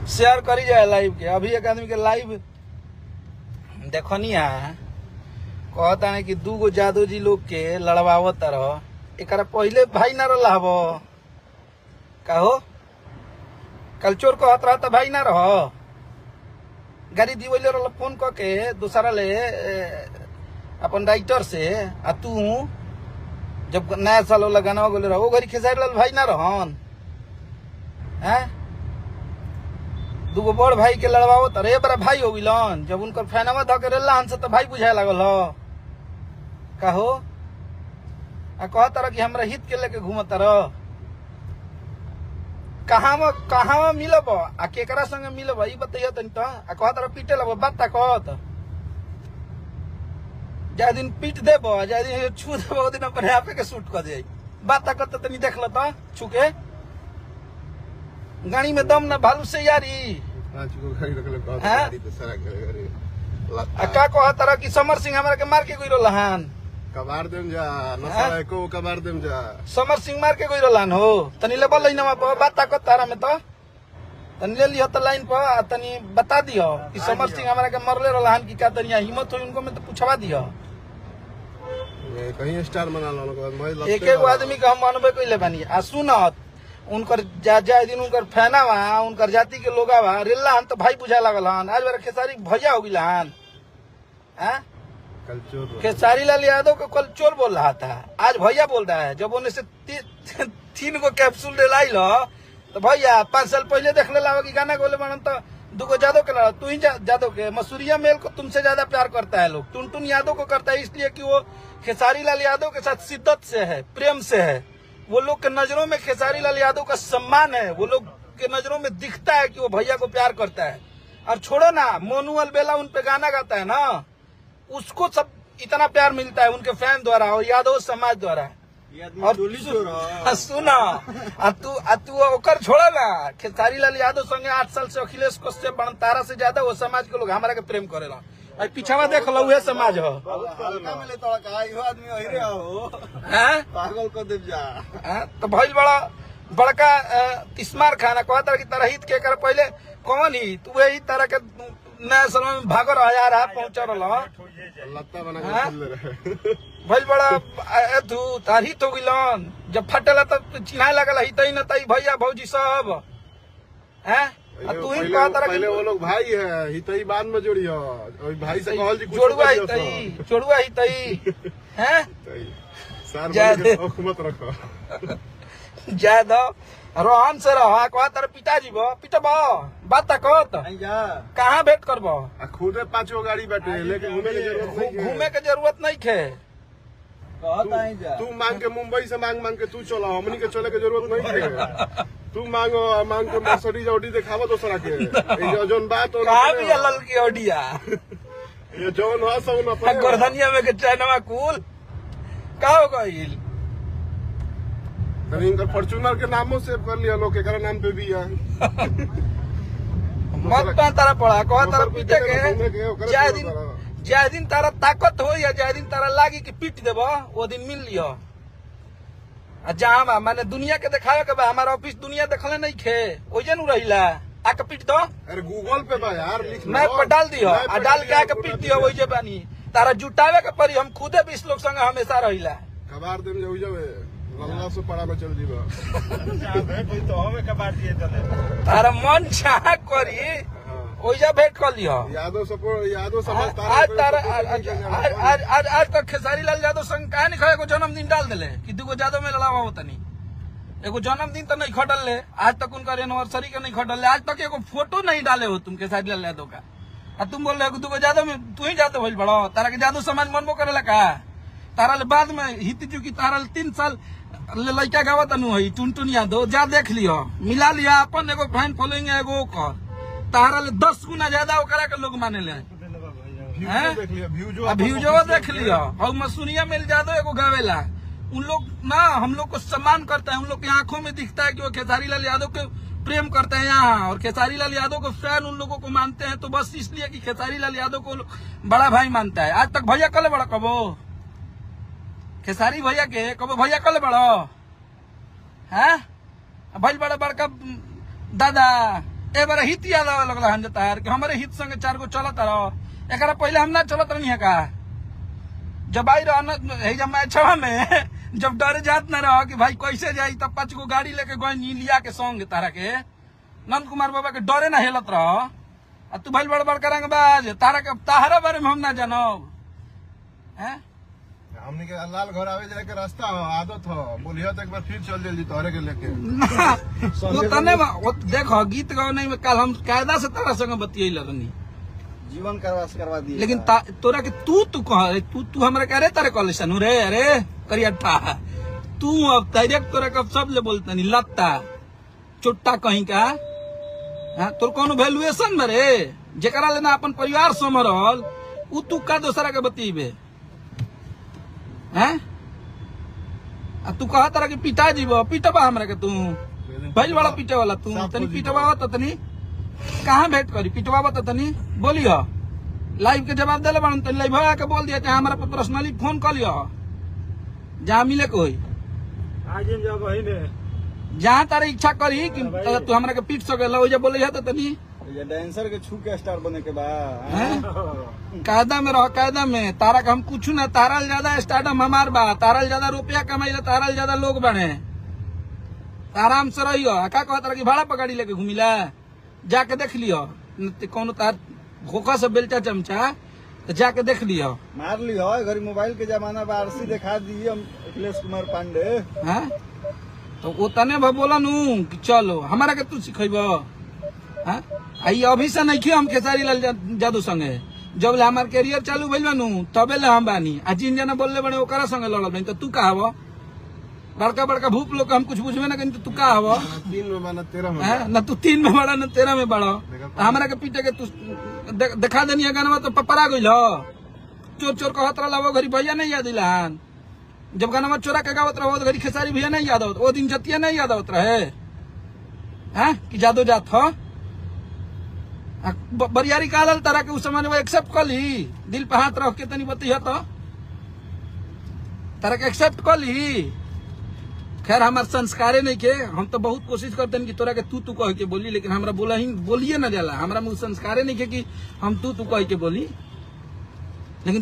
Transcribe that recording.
Share करी जाए live के। अभी एक आदमी के लाइव देखनी है, कहता है कि 2 गो जादू जी लोग के लड़वावत रह, एक पहले भाई ना रहा कहो कल चोर कहत रहा था भाई ना रह, गाड़ी दिवले रहा फोन करके दूसरा ले अपन राइटर से, आ तू जब नया साल वाला गाना गोले रहा वो घड़ी खेसारी लाल भाई ना रहन हैं। 2 गो बड़ भाई के लड़वाओ तरे बड़ा भाई हो गिलन, जब उनकर फैनवा ध के रेला हमसे तो भाई बुझाए लागल हो कहो। आ कहत रह कि हमरा हित के लेके घूमत रह, कहाँ मिलब आ केकरा संगे मिलब ई बताइए तनी तो। आ कहत रह पीटे लब बात कहत जा दिन पीट देब जा दिन छू देब ओ दिन अपने आपे के शूट कर दे। बात करते तनी देख ल तो छुके गाड़ी में दम ना भालू से यारी का कहत रह कि समर सिंह हमरा के मार के गइल रहन, कबार देम जा नसा को कबार देम जा समर सिंह मार के गइल रहन हो। तनी लेबल लाइन पर बात कर तारा में तो तनी ले लियो तो लाइन पर तनी बता दियो कि समर सिंह हमरा के मरले रहन कि का तनी हिम्मत हो उनको में तो पूछवा दियो। कहीं स्टार बना लो एक आदमी के हम मानबे कइले बानी। आ सुनत उनकर जाए दिन उनकर फैना बा उनकर जाति के लोग बा रेला हन तो भाई बुझा लागल हन। आज मेरा खेसारी भैया हो गिला हन, खेसारी लाल यादव को कल चोर बोल रहा था, आज भैया बोल रहा है। जब उन्हें से 3 गो कैप्सूल दिलाई लो तो भैया 5 साल पहले देख ले कि गाना गोले बनन तो 2 गो जादव के लड़ा, तू ही जादव के मसूरिया मेल को तुमसे ज्यादा प्यार करता है लोग, टुनटुन यादव को करता है इसलिए कि वो खेसारी लाल यादव के साथ शिद्दत से है, प्रेम से है। वो लोग के नजरों में खेसारी लाल यादव का सम्मान है, वो लोग के नजरों में दिखता है कि वो भैया को प्यार करता है। और छोड़ो ना मोनू अलबेला उन पे गाना गाता है ना, उसको सब इतना प्यार मिलता है उनके फैन द्वारा और यादव समाज द्वारा। और सुना तू ओकर छोड़ा ना, खेसारी लाल यादव संगे 8 साल से अखिलेश कश्यप तारा से ज्यादा वो समाज के लोग हमारा के प्रेम करेला। पीछावा देख लो उहे समाज हो पागल को देव जा तो भइल बड़का तिस्मार खाना कहता कि तरह हित के कर पहले कौन ही तू वही तरह के नया साल में भागो रहा रहा पहुंचा रहा भइल बड़ा तू तार हित हो गिलन। जब फटेला तब चिन्हाए लगल हित ही न तई भैया भौजी सब हैं। तू ही कहता पहले वो लोग भाई है हितई बाद में जोड़ी हो भाई से कहल जी जोड़ुआ हितई हैं हुकूमत रखो जाय दो रोहन से रह कहता पिताजी बो पिटब बात कहत कहाँ भेंट करबो। खुदे 5 गो गाड़ी बैठे लेकिन घूमे के जरूरत नहीं खे। तू मांग के मुंबई से मांग के तू चला, हमनी के चले के जरूरत नहीं है। तू मांग के मर्सिडीज ऑडी दिखावा दूसरा के जोन बात कहाँ भी ललकी ऑडिया ये जोन हो सब न गोरधनिया में के चाइनवा कूल का हो गइल। इनका फॉर्च्यूनर के नामों सेव कर लिया लोग के नाम पे भी है मत तारा पड़ा कह तारा पीटे के जाय दिन तारा ताकत हो या जाय दिन तारा लागी कि पीट देबो वो दिन मिल लियो। जहाँ माने दुनिया के दिखावे के बा हमारा ऑफिस दुनिया देखले नहीं खे ओजे नु रहिला आके पीट दो। अरे गूगल पे बा यार लिख मैप पर डाल दियो आ डाल के आके पीट दियो ओजे बानी तारा जुटावे के परी। हम खुदे 20 लोग संग हमेशा रहिला कबार देम जाऊ जावे लल्ला से पड़ा में चल जीवा कोई तो हमें कबार दिए चले तारा मन चाह करी ओइजा भेंट कर लियो। यादव समाज आज तक खेसारी लाल यादव संग कहा नहीं एगो जन्मदिन डाल दिले कि 2 गो यादव में लड़ावा होता नहीं, एगो जन्मदिन तो नहीं खटल ले आज तक उनका एनिवर्सरी का नहीं खटल ले, आज तक एगो फोटो नहीं डाले हो तुम खेसारी लाल यादव का। और तुम बोल रहे हो 2 गो यादव में तू ही जादव भइल बड़ो, तारा के यादव समाज मनबो करेला का। तारा ले बाद में हित चुकी तारा 3 साल ले लड़का गावत अनु है टुनटुन यादव जा देख लियो मिला लिया अपन एगो फैन फॉलोइंग एगो कर तारा ले 10 गुना ज्यादा ओकरा के लोग माने ले व्यूजो देख लियो। और मसूरिया मिल जादव एगो गावेला उन लोग ना हम लोग को सम्मान करता है, उन लोग की आंखों में दिखता है कि वो खेसारी लाल यादव के प्रेम करते हैं यहाँ और खेसारी लाल यादव को फैन उन लोगों को मानते हैं। तो बस इसलिए कि खेसारी लाल यादव को बड़ा भाई मानता है। आज तक भैया कल बड़ा कबो खेसारी भैया के कबो भैया कल बड़ो है भाई बड़ा बड़का दादा ए बार हित याद आवे लगल हन जता यार कि हमारे हित संगे 4 गो चलत रहो एकरा पहले हम ना चलत रहनी है का जब आई रह है जब मैचवा में जब डर जात न रहो कि भाई कैसे जाई तब 5 गो गाड़ी लेके गई लिया के संग तारा के नंद कुमार बाबा के डरे ना हेलत रहो आ तू भाई बड़ करेंगे बाज तारा के ताहरा बारे में हम ना जानब हैं हमनी के लाल घर आवे जाए के रास्ता हो आदत हो बोलियो तो एक बार फिर चल जल्दी तोहरे के लेके वो तने देखो गीत गाने में कल हम कायदा से तारा संग बतियैल रहनी जीवन करवा दिए लेकिन तोरा के तू कह तू हमरा कह रे तारे कॉलेशन रे अरे करियठा तू अब डायरेक्ट तोरा के सब ले बोलते नहीं लत्ता चुट्टा कहीं का हाँ तोर कोनो वैल्यूएशन में रे जेकरा लेना अपन परिवार समरल उ तू का दोसरा के बतीबे हैं आ तू कहा तारा कि पिटा जीव पिटबा हमरा के तू भइल वाला पिटे वाला तू तनी पिटवा त तनी कहाँ भेंट करी पिटवा त तनी बोलियो लाइव के जवाब देले बान तनी लाइव आके बोल दिया चाहे हमरा पे पर्सनली फोन कर लियो जहाँ मिले कोई आज हम जब वही ने जहाँ तारा इच्छा करी कि तू हमरा के पीट सके लो बोले है तनी ये डांसर के छू के स्टार बने के बाद कायदा में रहो कायदा में तारा का हम कुछ ना तारा ज्यादा स्टार्टअप हमार बा तारा ज्यादा रुपया कमाई तारा ज्यादा लोग बने आराम से रहियो का कह तारा की भाड़ा पकड़ी लेके घूमिला जाके देख लियो कौन तार धोखा से बेलचा चमचा तो जाके देख लियो मार लियो घरी मोबाइल के जमाना बा आरसी दिखा दिए हम अखिलेश कुमार पांडे हैं तो वो तने बोला नू कि चलो हमारा के तू सिखेब हाँ आई अभी से नहीं क्यों हम खेसारी लाल जादू संगे जब ले हमार कैरियर चालू भइल बानू तबे ले हम बानी आ जिन जना बोलले बने ओकरा संगे लड़ल बानी तो तू का हव बड़का भूप लोग हम कुछ बुझबे ना कहीं तो तू का हव 3 में बना 13 में ना तू 3 में बड़ा ना 13 में बड़ा हमरा के पीटे के तू देखा देनी गाना तो पपरा गइल चोर कहत रहा वो घरी भैया नहीं याद इलान जब गाना चोरा के गावत रहो घरी खेसारी भैया नहीं याद आवत वो दिन जतिया नहीं याद आवत रहे हैं कि जादो जात हो बरियारी कालल तारा के उस समय वो एक्सेप्ट कर ली दिल पे हाथ रख के तनी बतिया तो तारा के एक्सेप्ट कर ली खैर हमार संस्कारे नहीं के हम तो बहुत कोशिश करते हैं कि तोरा के तू कह के बोली लेकिन हमरा बोलिए ना जाला हमरा में संस्कारे नहीं के कि हम तू कह के बोली लेकिन